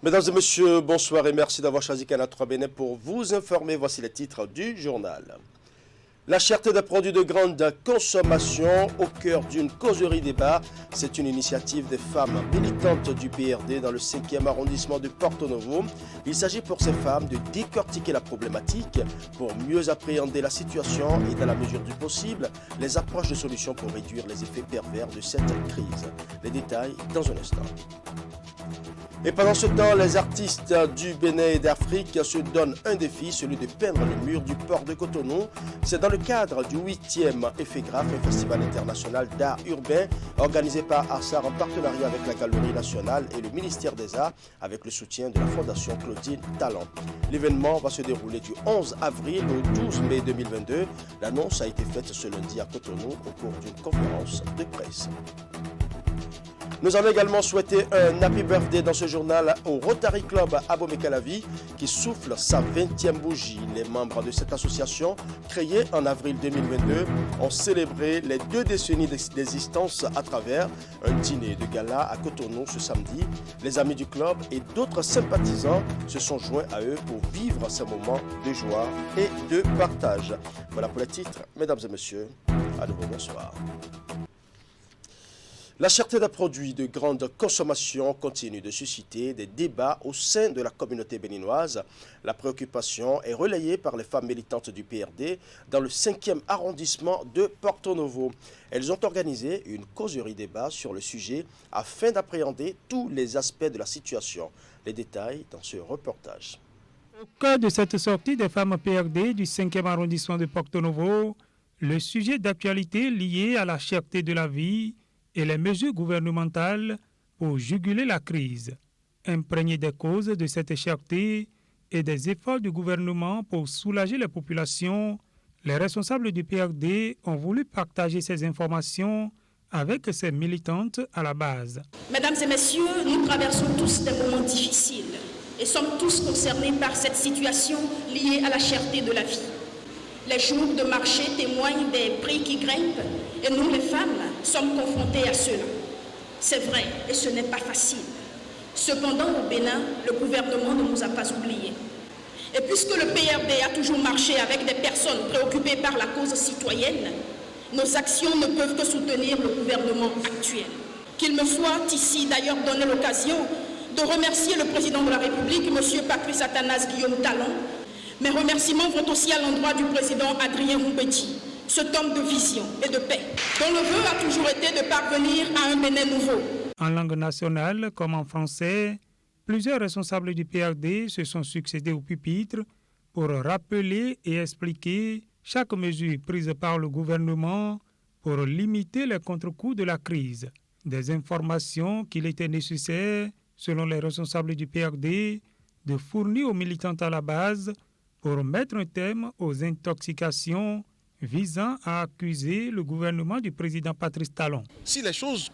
Mesdames et messieurs, bonsoir et merci d'avoir choisi Canal 3 Bénin pour vous informer. Voici les titres du journal. La cherté des produits de grande consommation au cœur d'une causerie débat. C'est une initiative des femmes militantes du PRD dans le 5e arrondissement de Porto Novo. Il s'agit pour ces femmes de décortiquer la problématique pour mieux appréhender la situation et, dans la mesure du possible, les approches de solutions pour réduire les effets pervers de cette crise. Les détails dans un instant. Et pendant ce temps, les artistes du Bénin et d'Afrique se donnent un défi, celui de peindre les murs du port de Cotonou. C'est dans le cadre du 8e EFEGRAF, un festival international d'art urbain organisé par Arsar en partenariat avec la Galerie nationale et le ministère des Arts avec le soutien de la Fondation Claudine Talon. L'événement va se dérouler du 11 avril au 12 mai 2022. L'annonce a été faite ce lundi à Cotonou au cours d'une conférence de presse. Nous avons également souhaité un happy birthday dans ce journal au Rotary Club à Abomey-Calavi qui souffle sa 20e bougie. Les membres de cette association, créée en avril 2022, ont célébré les 2 décennies d'existence à travers un dîner de gala à Cotonou ce samedi. Les amis du club et d'autres sympathisants se sont joints à eux pour vivre ces moments de joie et de partage. Voilà pour les titres, mesdames et messieurs. À nouveau, bonsoir. La cherté des produits de grande consommation continue de susciter des débats au sein de la communauté béninoise. La préoccupation est relayée par les femmes militantes du PRD dans le 5e arrondissement de Porto Novo. Elles ont organisé une causerie débat sur le sujet afin d'appréhender tous les aspects de la situation. Les détails dans ce reportage. Au cœur de cette sortie des femmes PRD du 5e arrondissement de Porto Novo, le sujet d'actualité lié à la cherté de la vie et les mesures gouvernementales pour juguler la crise. Imprégnées des causes de cette cherté et des efforts du gouvernement pour soulager les populations, les responsables du PRD ont voulu partager ces informations avec ces militantes à la base. Mesdames et messieurs, nous traversons tous des moments difficiles et sommes tous concernés par cette situation liée à la cherté de la vie. Les jours de marché témoignent des prix qui grimpent et nous, les femmes, sommes confrontées à cela. C'est vrai et ce n'est pas facile. Cependant, au Bénin, le gouvernement ne nous a pas oubliés. Et puisque le PRD a toujours marché avec des personnes préoccupées par la cause citoyenne, nos actions ne peuvent que soutenir le gouvernement actuel. Qu'il me soit ici d'ailleurs donné l'occasion de remercier le président de la République, M. Patrice Athanas Guillaume Talon. Mes remerciements vont aussi à l'endroit du président Adrien Moubeti, cet homme de vision et de paix, dont le vœu a toujours été de parvenir à un Bénin nouveau. En langue nationale comme en français, plusieurs responsables du PRD se sont succédés au pupitre pour rappeler et expliquer chaque mesure prise par le gouvernement pour limiter les contre-coups de la crise. Des informations qu'il était nécessaire, selon les responsables du PRD, de fournir aux militants à la base pour mettre un terme aux intoxications visant à accuser le gouvernement du président Patrice Talon. Si les choses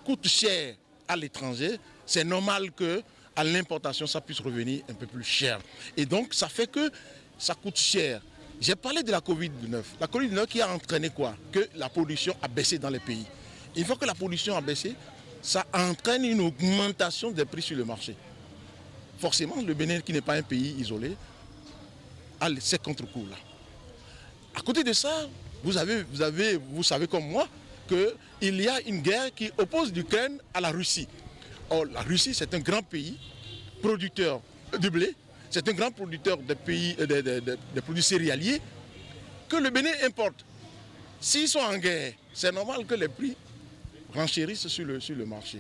coûtent cher à l'étranger, c'est normal qu'à l'importation, ça puisse revenir un peu plus cher. Et donc, ça fait que ça coûte cher. J'ai parlé de la Covid-19. La Covid-19 qui a entraîné quoi? Que la production a baissé dans les pays. Une fois que la production a baissé, ça entraîne une augmentation des prix sur le marché. Forcément, le Bénin, qui n'est pas un pays isolé, a ces contre-coups-là. À côté de ça, vous savez comme moi qu'il y a une guerre qui oppose l'Ukraine à la Russie. Or, la Russie, c'est un grand pays producteur de blé, c'est un grand producteur de produits céréaliers que le Bénin importe. S'ils sont en guerre, c'est normal que les prix renchérissent sur le marché.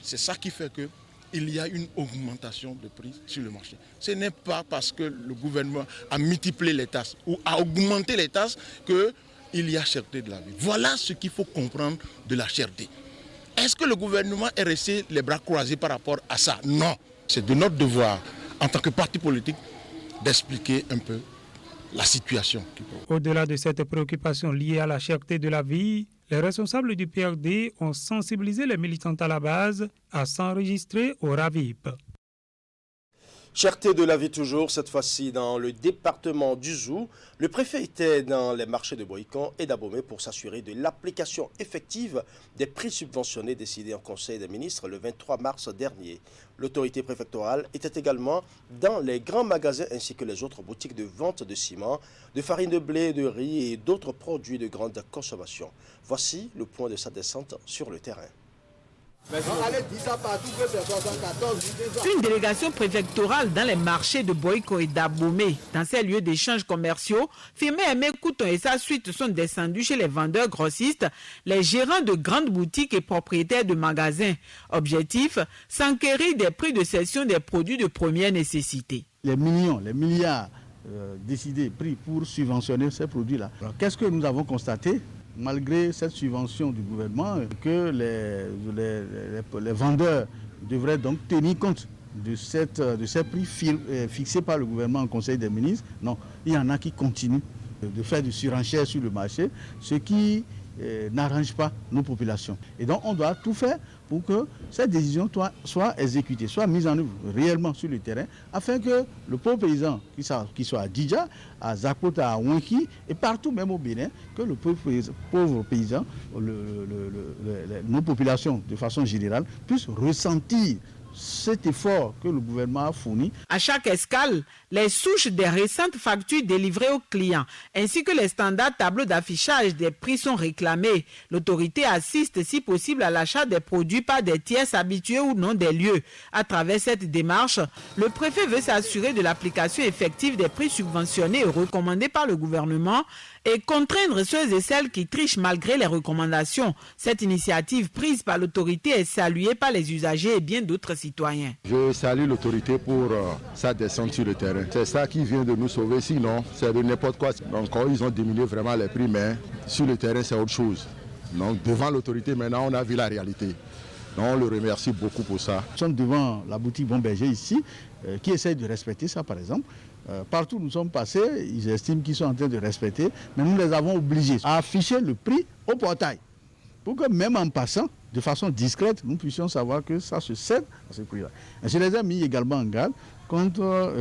C'est ça qui fait qu'il y a une augmentation de prix sur le marché. Ce n'est pas parce que le gouvernement a multiplié les tasses ou a augmenté les tasses qu'il y a cherté de la vie. Voilà ce qu'il faut comprendre de la cherté. Est-ce que le gouvernement est resté les bras croisés par rapport à ça? Non. C'est de notre devoir, en tant que parti politique, d'expliquer un peu la situation. Au-delà de cette préoccupation liée à la cherté de la vie, les responsables du PRD ont sensibilisé les militants à la base à s'enregistrer au RAVIP. Cherté de la vie toujours, cette fois-ci dans le département du Zou. Le préfet était dans les marchés de Boïcon et d'Abomey pour s'assurer de l'application effective des prix subventionnés décidés en Conseil des ministres le 23 mars dernier. L'autorité préfectorale était également dans les grands magasins ainsi que les autres boutiques de vente de ciment, de farine de blé, de riz et d'autres produits de grande consommation. Voici le point de sa descente sur le terrain. Une délégation préfectorale dans les marchés de Boïcon et d'Abomey, dans ces lieux d'échanges commerciaux, firmé Aimé Couton et sa suite sont descendus chez les vendeurs grossistes, les gérants de grandes boutiques et propriétaires de magasins. Objectif, s'enquérir des prix de cession des produits de première nécessité. Les millions, les milliards décidés, pris pour subventionner ces produits-là. Qu'est-ce que nous avons constaté ? Malgré cette subvention du gouvernement, que les vendeurs devraient donc tenir compte de ces prix fixés par le gouvernement en Conseil des ministres. Non, il y en a qui continuent de faire du surenchère sur le marché, ce qui n'arrange pas nos populations. Et donc on doit tout faire pour que cette décision soit exécutée, soit mise en œuvre réellement sur le terrain, afin que le pauvre paysan, qui soit à Djidja, à Zakota, à Ouanki, et partout même au Bénin, que le pauvre paysan, nos populations de façon générale, puissent ressentir cet effort que le gouvernement a fourni. À chaque escale, les souches des récentes factures délivrées aux clients ainsi que les standards tableaux d'affichage des prix sont réclamés. L'autorité assiste si possible à l'achat des produits par des tiers habitués ou non des lieux. À travers cette démarche, le préfet veut s'assurer de l'application effective des prix subventionnés et recommandés par le gouvernement et contraindre ceux et celles qui trichent malgré les recommandations. Cette initiative prise par l'autorité est saluée par les usagers et bien d'autres citoyens. Je salue l'autorité pour sa descente sur le terrain. C'est ça qui vient de nous sauver, sinon c'est de n'importe quoi. Donc ils ont diminué vraiment les prix, mais sur le terrain c'est autre chose. Donc devant l'autorité maintenant on a vu la réalité. Donc on le remercie beaucoup pour ça. Nous sommes devant la boutique Bon Berger ici, qui essaie de respecter ça par exemple. Partout où nous sommes passés, ils estiment qu'ils sont en train de respecter, mais nous les avons obligés à afficher le prix au portail, pour que même en passant, de façon discrète, nous puissions savoir que ça se cède à ce prix-là. Je les ai mis également en garde contre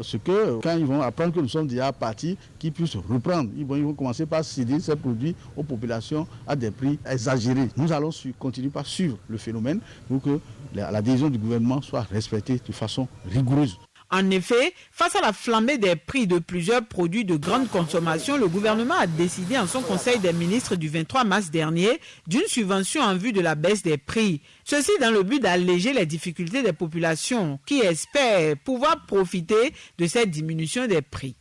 ce que, quand ils vont apprendre que nous sommes déjà partis, qu'ils puissent reprendre. Ils vont commencer par céder ces produits aux populations à des prix exagérés. Nous allons continuer par suivre le phénomène pour que la décision du gouvernement soit respectée de façon rigoureuse. En effet, face à la flambée des prix de plusieurs produits de grande consommation, le gouvernement a décidé en son Conseil des ministres du 23 mars dernier d'une subvention en vue de la baisse des prix. Ceci dans le but d'alléger les difficultés des populations qui espèrent pouvoir profiter de cette diminution des prix.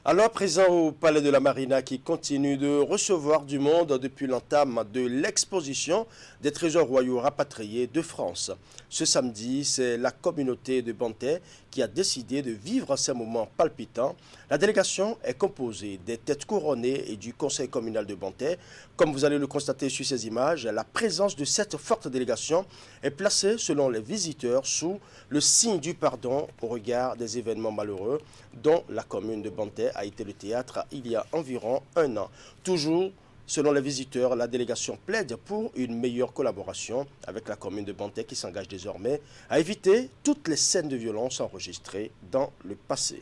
Alors, présent au Palais de la Marina qui continue de recevoir du monde depuis l'entame de l'exposition des trésors royaux rapatriés de France. Ce samedi, c'est la communauté de Bantais qui a décidé de vivre ces moments palpitants. La délégation est composée des têtes couronnées et du conseil communal de Bantais. Comme vous allez le constater sur ces images, la présence de cette forte délégation est placée selon les visiteurs sous le signe du pardon au regard des événements malheureux dont la commune de Bantais a été le théâtre il y a environ un an. Toujours selon les visiteurs, la délégation plaide pour une meilleure collaboration avec la commune de Bantais qui s'engage désormais à éviter toutes les scènes de violence enregistrées dans le passé.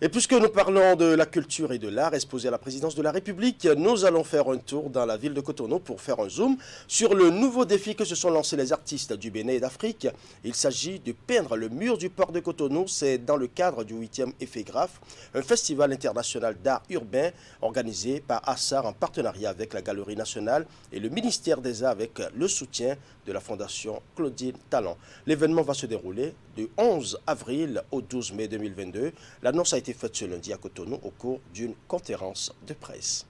Et puisque nous parlons de la culture et de l'art exposé à la présidence de la République, nous allons faire un tour dans la ville de Cotonou pour faire un zoom sur le nouveau défi que se sont lancés les artistes du Bénin et d'Afrique. Il s'agit de peindre le mur du port de Cotonou. C'est dans le cadre du 8e Effet-Graphe, un festival international d'art urbain organisé par Assar en partenariat avec la Galerie nationale et le ministère des Arts avec le soutien de la Fondation Claudine Talon. L'événement va se dérouler du 11 avril au 12 mai 2022. L'annonce a été faite ce lundi à Cotonou au cours d'une conférence de presse.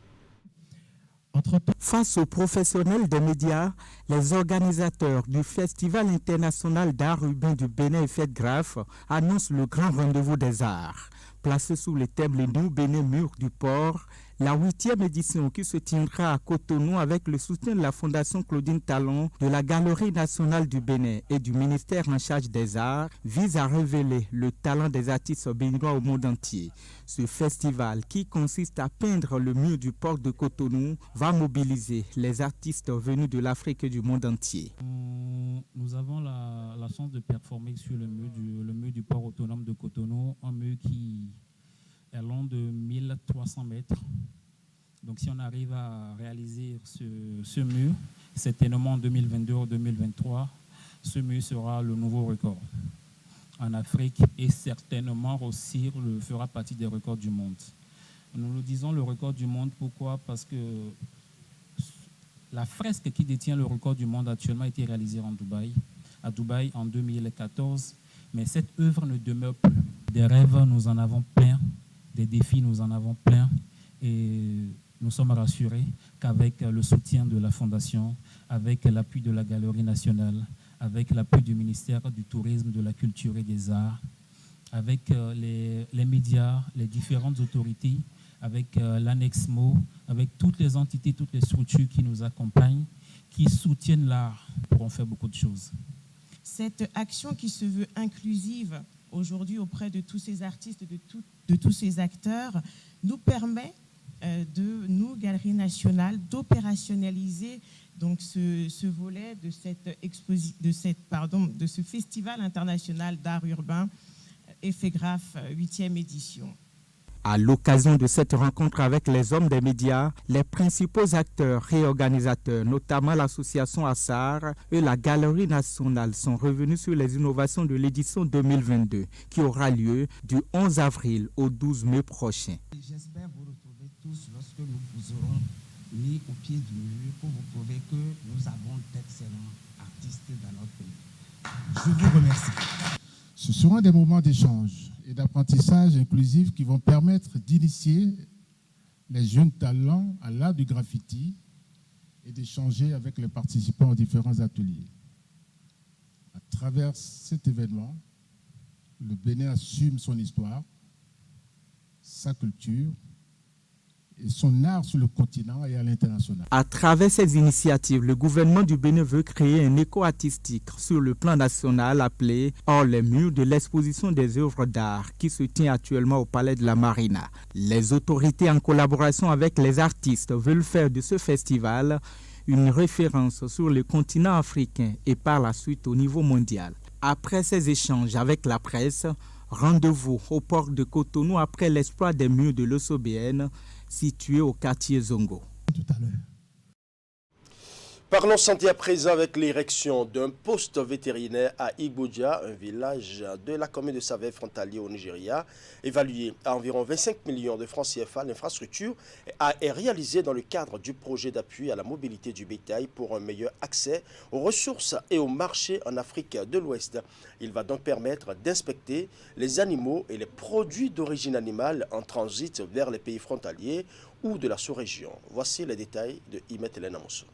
Face aux professionnels des médias, les organisateurs du Festival international d'art urbain du Bénin Effet-Graphe annoncent le grand rendez-vous des arts. Placé sous le thème Les New Bénin Murs du Port, la 8e édition qui se tiendra à Cotonou avec le soutien de la Fondation Claudine Talon, de la Galerie nationale du Bénin et du ministère en charge des arts vise à révéler le talent des artistes béninois au monde entier. Ce festival, qui consiste à peindre le mur du port de Cotonou, va mobiliser les artistes venus de l'Afrique et du monde entier. Nous avons la la chance de performer sur le mur du port autonome de Cotonou, un mur qui est long de 1300 mètres. Donc si on arrive à réaliser ce mur, certainement en 2022 ou 2023, ce mur sera le nouveau record en Afrique et certainement aussi fera partie des records du monde. Nous le disons le record du monde, pourquoi? Parce que la fresque qui détient le record du monde actuellement a été réalisée à Dubaï en 2014, mais cette œuvre ne demeure plus. Des rêves, nous en avons plein, des défis, nous en avons plein, et nous sommes rassurés qu'avec le soutien de la Fondation, avec l'appui de la Galerie nationale, avec l'appui du ministère du Tourisme, de la Culture et des Arts, avec les médias, les différentes autorités, avec l'ANEXMO, avec toutes les entités, toutes les structures qui nous accompagnent, qui soutiennent l'art, pourront faire beaucoup de choses. Cette action qui se veut inclusive aujourd'hui auprès de tous ces artistes, de tous ces acteurs, nous permet de nous, Galerie nationale, d'opérationnaliser donc ce volet de ce Festival international d'art urbain EFEGRAF 8e édition. À l'occasion de cette rencontre avec les hommes des médias, les principaux acteurs et organisateurs, notamment l'association Assar et la Galerie nationale, sont revenus sur les innovations de l'édition 2022 qui aura lieu du 11 avril au 12 mai prochain. J'espère vous retrouver tous lorsque nous vous aurons mis au pied du mur pour vous prouver que nous avons d'excellents artistes dans notre pays. Je vous remercie. Ce seront des moments d'échange et d'apprentissage inclusif qui vont permettre d'initier les jeunes talents à l'art du graffiti et d'échanger avec les participants aux différents ateliers. À travers cet événement, le Bénin assume son histoire, sa culture et son art sur le continent et à l'international. À travers ces initiatives, le gouvernement du Bénin veut créer un écho artistique sur le plan national appelé « Hors les murs » de l'exposition des œuvres d'art qui se tient actuellement au Palais de la Marina. Les autorités, en collaboration avec les artistes, veulent faire de ce festival une référence sur le continent africain et par la suite au niveau mondial. Après ces échanges avec la presse, rendez-vous au port de Cotonou après l'exploit des murs de l'OSOBN situé au quartier Zongo. Tout à l'heure. Parlons santé à présent avec l'érection d'un poste vétérinaire à Igbodja, un village de la commune de Savè frontalier au Nigeria. Évalué à environ 25 millions de francs CFA, l'infrastructure est réalisée dans le cadre du projet d'appui à la mobilité du bétail pour un meilleur accès aux ressources et aux marchés en Afrique de l'Ouest. Il va donc permettre d'inspecter les animaux et les produits d'origine animale en transit vers les pays frontaliers ou de la sous-région. Voici les détails de Imet Elena Mosso.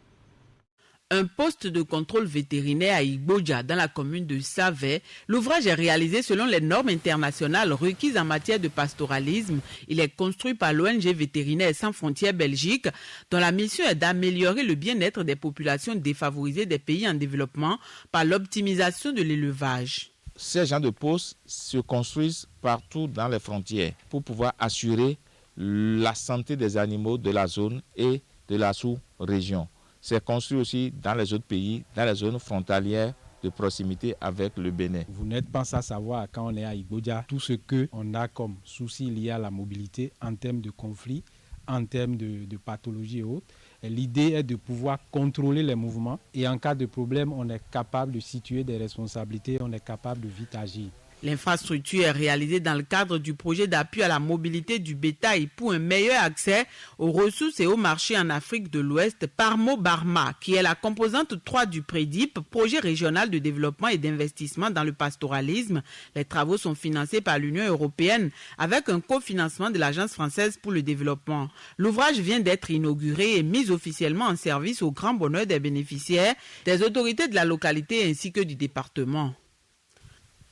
Un poste de contrôle vétérinaire à Igbodja dans la commune de Savè. L'ouvrage est réalisé selon les normes internationales requises en matière de pastoralisme. Il est construit par l'ONG Vétérinaires sans frontières Belgique, dont la mission est d'améliorer le bien-être des populations défavorisées des pays en développement par l'optimisation de l'élevage. Ces genres de postes se construisent partout dans les frontières pour pouvoir assurer la santé des animaux de la zone et de la sous-région. C'est construit aussi dans les autres pays, dans les zones frontalières de proximité avec le Bénin. Vous n'êtes pas sans savoir quand on est à Igbodja, tout ce qu'on a comme soucis liés à la mobilité en termes de conflits, en termes de pathologies et autres. L'idée est de pouvoir contrôler les mouvements et en cas de problème, on est capable de situer des responsabilités, on est capable de vite agir. L'infrastructure est réalisée dans le cadre du projet d'appui à la mobilité du bétail pour un meilleur accès aux ressources et aux marchés en Afrique de l'Ouest par Mobarma, qui est la composante 3 du PREDIP, projet régional de développement et d'investissement dans le pastoralisme. Les travaux sont financés par l'Union européenne avec un cofinancement de l'Agence française pour le développement. L'ouvrage vient d'être inauguré et mis officiellement en service au grand bonheur des bénéficiaires, des autorités de la localité ainsi que du département.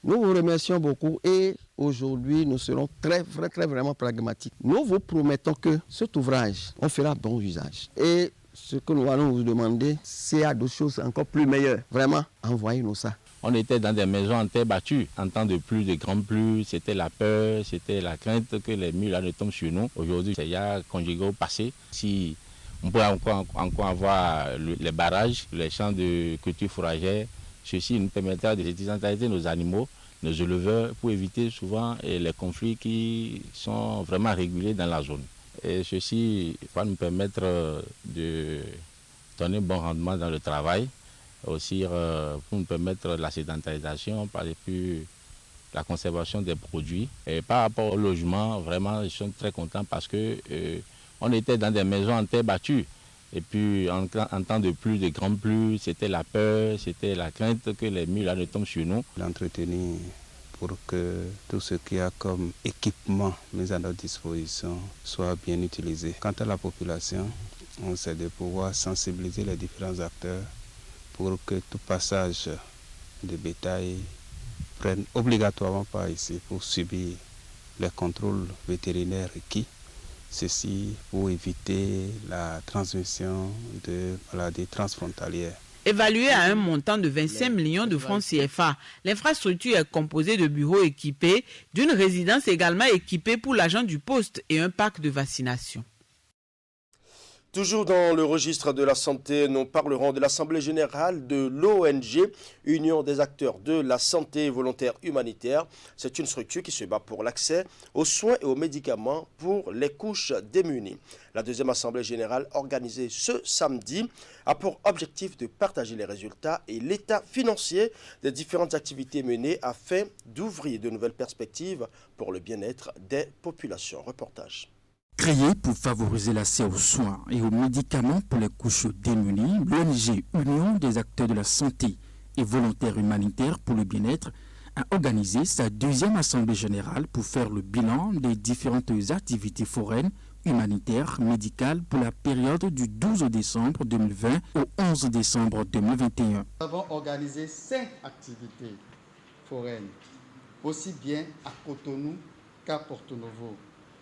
Nous vous remercions beaucoup et aujourd'hui nous serons vraiment pragmatiques. Nous vous promettons que cet ouvrage, on fera bon usage. Et ce que nous allons vous demander, c'est à d'autres choses encore plus meilleures. Vraiment, envoyez-nous ça. On était dans des maisons en terre battue. En temps de pluie, de grandes pluies, c'était la peur, c'était la crainte que les murs là ne tombent sur nous. Aujourd'hui, il y a conjugué au passé. Si on peut encore avoir les barrages, les champs de culture fourragère, Ceci nous permettra de désensibiliser nos animaux, nos éleveurs, pour éviter souvent les conflits qui sont vraiment réguliers dans la zone. Et ceci va nous permettre de donner un bon rendement dans le travail, aussi pour nous permettre la sédentarisation, par depuis la conservation des produits. Et par rapport au logement, vraiment, je suis très content parce que on était dans des maisons en terre battue. Et puis, en temps de pluie, de grandes pluies, c'était la peur, c'était la crainte que les murs là ne tombent sur nous. L'entretenir pour que tout ce qu'il y a comme équipement mis à notre disposition soit bien utilisé. Quant à la population, on essaie de pouvoir sensibiliser les différents acteurs pour que tout passage de bétail prenne obligatoirement part ici pour subir les contrôles vétérinaires requis. Ceci pour éviter la transmission de maladies transfrontalières. Évaluée à un montant de 25 millions de francs CFA, l'infrastructure est composée de bureaux équipés, d'une résidence également équipée pour l'agent du poste et un parc de vaccination. Toujours dans le registre de la santé, nous parlerons de l'Assemblée générale de l'ONG, Union des acteurs de la santé et volontaires humanitaires. C'est une structure qui se bat pour l'accès aux soins et aux médicaments pour les couches démunies. La deuxième Assemblée générale organisée ce samedi a pour objectif de partager les résultats et l'état financier des différentes activités menées afin d'ouvrir de nouvelles perspectives pour le bien-être des populations. Reportage. Créée pour favoriser l'accès aux soins et aux médicaments pour les couches démunies, l'ONG Union des acteurs de la santé et volontaires humanitaires pour le bien-être a organisé sa deuxième assemblée générale pour faire le bilan des différentes activités foraines, humanitaires, médicales pour la période du 12 décembre 2020 au 11 décembre 2021. Nous avons organisé 5 activités foraines, aussi bien à Cotonou qu'à Porto Novo,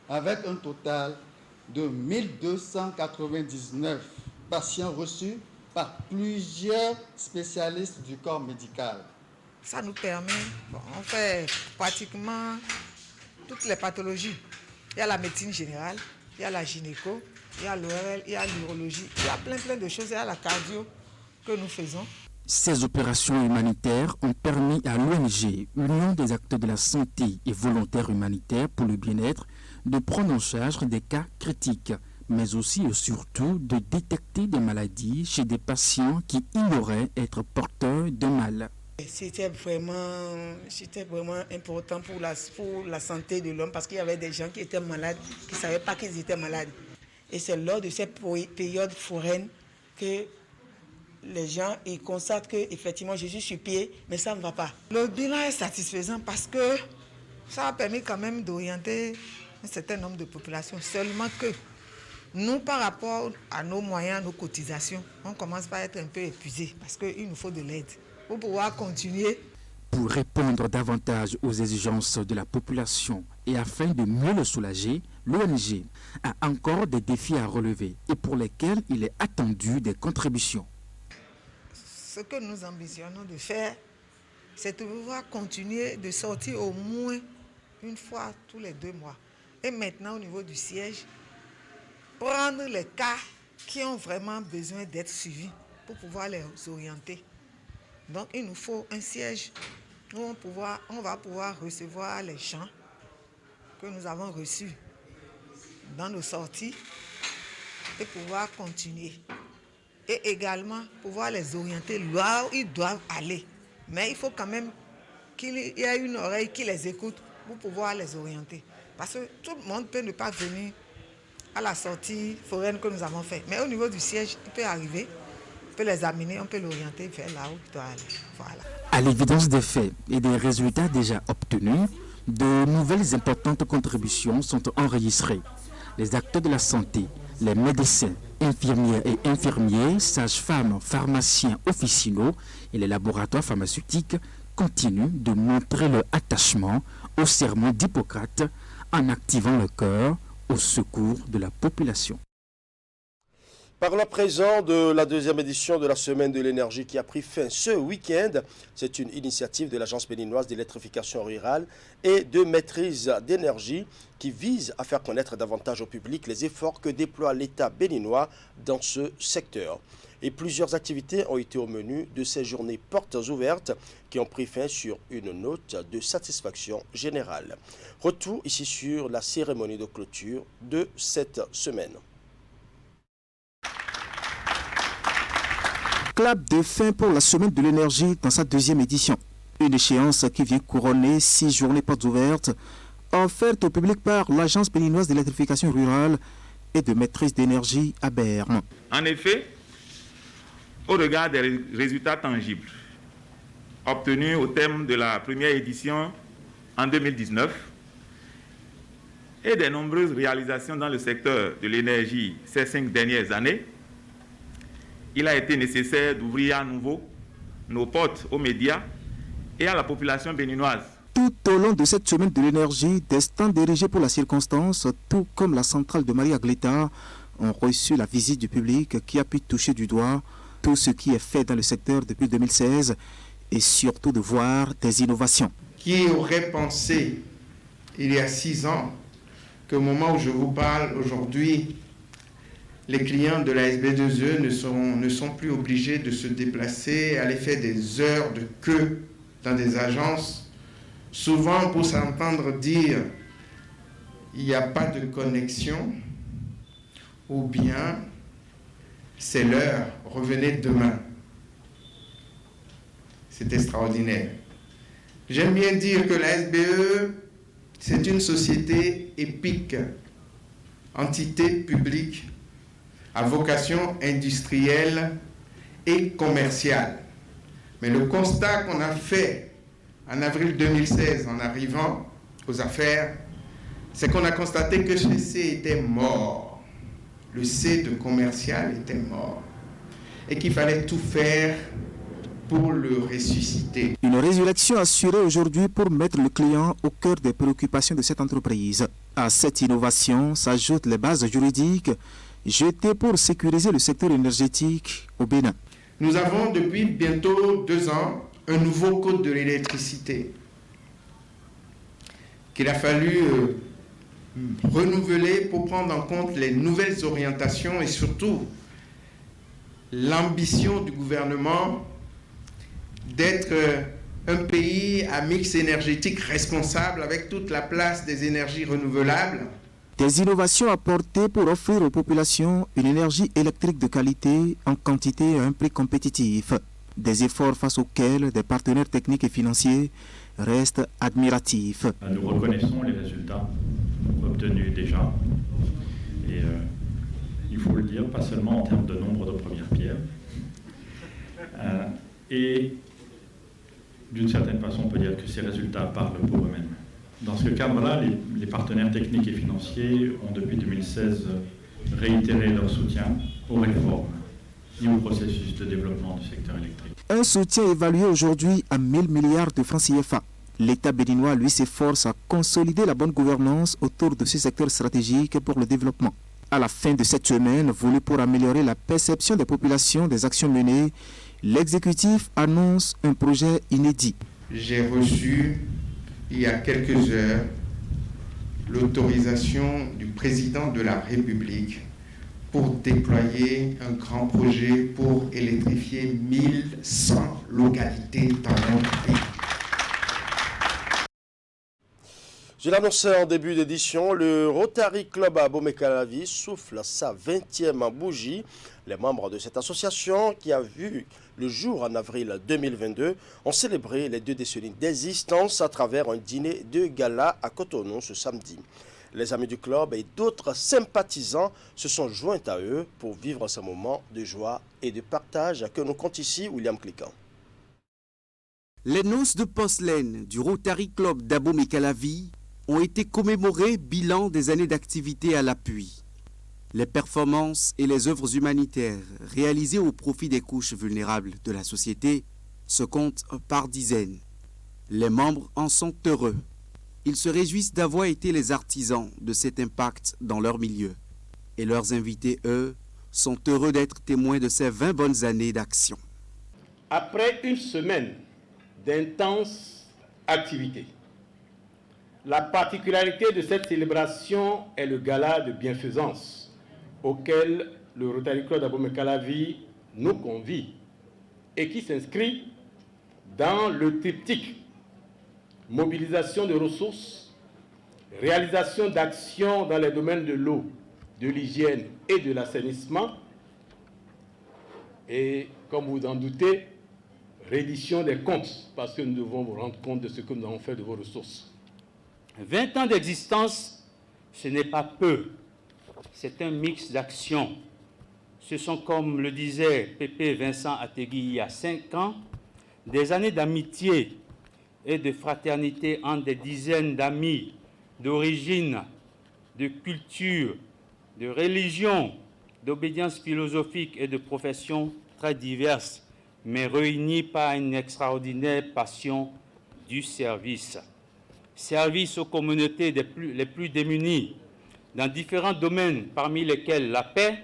avec un total de 1299 patients reçus par plusieurs spécialistes du corps médical. Ça nous permet, on fait pratiquement toutes les pathologies. Il y a la médecine générale, il y a la gynéco, il y a l'ORL, il y a l'urologie, il y a plein de choses, il y a la cardio que nous faisons. Ces opérations humanitaires ont permis à l'ONG, Union des acteurs de la santé et volontaires humanitaires pour le bien-être, de prendre en charge des cas critiques, mais aussi et surtout de détecter des maladies chez des patients qui ignoraient être porteurs de mal. C'était vraiment important pour la santé de l'homme parce qu'il y avait des gens qui étaient malades, qui ne savaient pas qu'ils étaient malades. Et c'est lors de cette période foraine que les gens ils constatent qu'effectivement je suis sur pied, mais ça ne va pas. Le bilan est satisfaisant parce que ça a permis quand même d'orienter un certain nombre de populations. Seulement que nous, par rapport à nos moyens, nos cotisations, on commence par être un peu épuisé parce qu'il nous faut de l'aide pour pouvoir continuer. Pour répondre davantage aux exigences de la population et afin de mieux le soulager, l'ONG a encore des défis à relever et pour lesquels il est attendu des contributions. Ce que nous ambitionnons de faire, c'est de pouvoir continuer de sortir au moins une fois tous les 2 mois. Et maintenant, au niveau du siège, prendre les cas qui ont vraiment besoin d'être suivis pour pouvoir les orienter. Donc, il nous faut un siège où on va pouvoir recevoir les gens que nous avons reçus dans nos sorties et pouvoir continuer. Et également pouvoir les orienter là où ils doivent aller. Mais il faut quand même qu'il y ait une oreille qui les écoute pour pouvoir les orienter. Parce que tout le monde peut ne pas venir à la sortie foraine que nous avons faite. Mais au niveau du siège, il peut arriver, on peut les amener, on peut l'orienter vers là où il doit aller. Voilà. À l'évidence des faits et des résultats déjà obtenus, de nouvelles importantes contributions sont enregistrées. Les acteurs de la santé, les médecins, infirmières et infirmiers, sages-femmes, pharmaciens officinaux et les laboratoires pharmaceutiques continuent de montrer leur attachement au serment d'Hippocrate en activant le cœur au secours de la population. Parlons à présent de la deuxième édition de la Semaine de l'énergie qui a pris fin ce week-end. C'est une initiative de l'Agence béninoise d'électrification rurale et de maîtrise d'énergie qui vise à faire connaître davantage au public les efforts que déploie l'État béninois dans ce secteur. et plusieurs activités ont été au menu de ces journées portes ouvertes qui ont pris fin sur une note de satisfaction générale. Retour ici sur la cérémonie de clôture de cette semaine. Clap de fin pour la semaine de l'énergie dans sa deuxième édition. Une échéance qui vient couronner 6 journées portes ouvertes offertes au public par l'Agence béninoise d'électrification rurale et de maîtrise d'énergie à Berne. En effet, au regard des résultats tangibles obtenus au terme de la première édition en 2019 et des nombreuses réalisations dans le secteur de l'énergie ces 5 dernières années, il a été nécessaire d'ouvrir à nouveau nos portes aux médias et à la population béninoise. Tout au long de cette semaine de l'énergie, des stands dirigés pour la circonstance, tout comme la centrale de Maria Gleta, ont reçu la visite du public qui a pu toucher du doigt tout ce qui est fait dans le secteur depuis 2016 et surtout de voir des innovations. Qui aurait pensé, il y a 6 ans, qu'au moment où je vous parle aujourd'hui, les clients de la SB2E ne sont plus obligés de se déplacer, aller faire des heures de queue dans des agences, souvent pour s'entendre dire il n'y a pas de connexion, ou bien c'est l'heure, revenez demain. C'est extraordinaire. J'aime bien dire que la SBE, c'est une société épique, entité publique à vocation industrielle et commerciale. Mais le constat qu'on a fait en avril 2016 en arrivant aux affaires, c'est qu'on a constaté que ce C était mort. Le C de commercial était mort. Et qu'il fallait tout faire pour le ressusciter. Une résurrection assurée aujourd'hui pour mettre le client au cœur des préoccupations de cette entreprise. À cette innovation s'ajoutent les bases juridiques jetées pour sécuriser le secteur énergétique au Bénin. Nous avons depuis bientôt 2 ans un nouveau code de l'électricité qu'il a fallu renouveler pour prendre en compte les nouvelles orientations et surtout l'ambition du gouvernement d'être un pays à mix énergétique responsable avec toute la place des énergies renouvelables. Des innovations apportées pour offrir aux populations une énergie électrique de qualité en quantité et à un prix compétitif. Des efforts face auxquels des partenaires techniques et financiers restent admiratifs. Nous reconnaissons les résultats obtenus déjà. Et il faut le dire, pas seulement en termes de nombre de premières pierres. Et d'une certaine façon, on peut dire que ces résultats parlent pour eux-mêmes. Dans ce cadre-là, les partenaires techniques et financiers ont depuis 2016 réitéré leur soutien aux réformes et au processus de développement du secteur électrique. Un soutien évalué aujourd'hui à 1000 milliards de francs CFA. L'État béninois, lui, s'efforce à consolider la bonne gouvernance autour de ce secteur stratégique pour le développement. À la fin de cette semaine, voulue pour améliorer la perception des populations des actions menées, l'exécutif annonce un projet inédit. J'ai reçu, il y a quelques heures, l'autorisation du président de la République pour déployer un grand projet pour électrifier 1100 localités dans notre pays. Je l'annonçais en début d'édition, le Rotary Club à Abomey-Calavi souffle sa 20e bougie. Les membres de cette association, qui a vu le jour en avril 2022, ont célébré les 2 décennies d'existence à travers un dîner de gala à Cotonou ce samedi. Les amis du club et d'autres sympathisants se sont joints à eux pour vivre ce moment de joie et de partage que nous compte ici William Cliquant. Les noces de porcelaine du Rotary Club d'Abomey-Calavi ont été commémorées, bilan des années d'activité à l'appui. Les performances et les œuvres humanitaires réalisées au profit des couches vulnérables de la société se comptent par dizaines. Les membres en sont heureux. Ils se réjouissent d'avoir été les artisans de cet impact dans leur milieu. Et leurs invités, eux, sont heureux d'être témoins de ces 20 bonnes années d'action. Après une semaine d'intenses activités, la particularité de cette célébration est le gala de bienfaisance auquel le Rotary Club d'Abomey-Calavi nous convie et qui s'inscrit dans le triptyque mobilisation de ressources, réalisation d'actions dans les domaines de l'eau, de l'hygiène et de l'assainissement, et comme vous en doutez, reddition des comptes, parce que nous devons vous rendre compte de ce que nous avons fait de vos ressources. 20 ans d'existence, ce n'est pas peu, c'est un mix d'actions. Ce sont, comme le disait Pépé Vincent Ategui il y a 5 ans, des années d'amitié et de fraternité entre des dizaines d'amis d'origine, de culture, de religion, d'obédience philosophique et de professions très diverses, mais réunis par une extraordinaire passion du service. Service aux communautés les plus démunies, dans différents domaines, parmi lesquels la paix,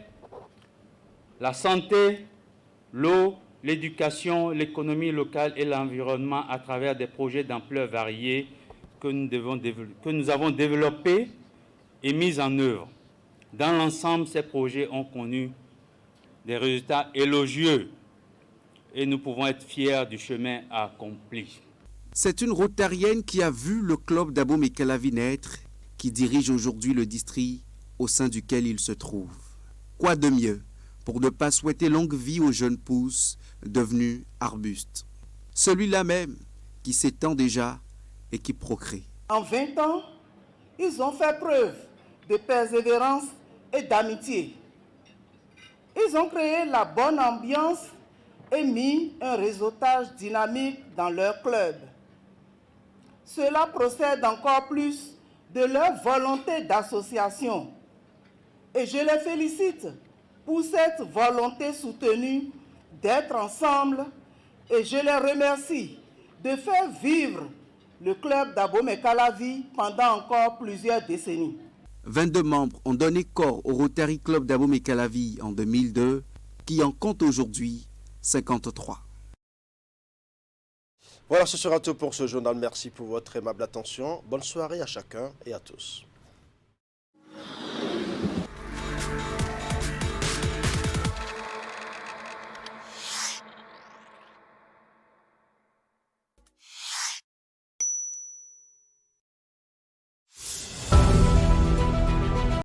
la santé, l'eau, l'éducation, l'économie locale et l'environnement à travers des projets d'ampleur variée que nous avons développés et mis en œuvre. Dans l'ensemble, ces projets ont connu des résultats élogieux et nous pouvons être fiers du chemin accompli. C'est une rotarienne qui a vu le club d'Abomey-Calavi naître, qui dirige aujourd'hui le district au sein duquel il se trouve. Quoi de mieux pour ne pas souhaiter longue vie aux jeunes pousses devenues arbustes? Celui-là même qui s'étend déjà et qui procrée. En 20 ans, ils ont fait preuve de persévérance et d'amitié. Ils ont créé la bonne ambiance et mis un réseautage dynamique dans leur club. Cela procède encore plus de leur volonté d'association. Et je les félicite pour cette volonté soutenue d'être ensemble et je les remercie de faire vivre le club d'Abomey-Calavi pendant encore plusieurs décennies. 22 membres ont donné corps au Rotary Club d'Abomey-Calavi en 2002, qui en compte aujourd'hui 53. Voilà, ce sera tout pour ce journal. Merci pour votre aimable attention. Bonne soirée à chacun et à tous.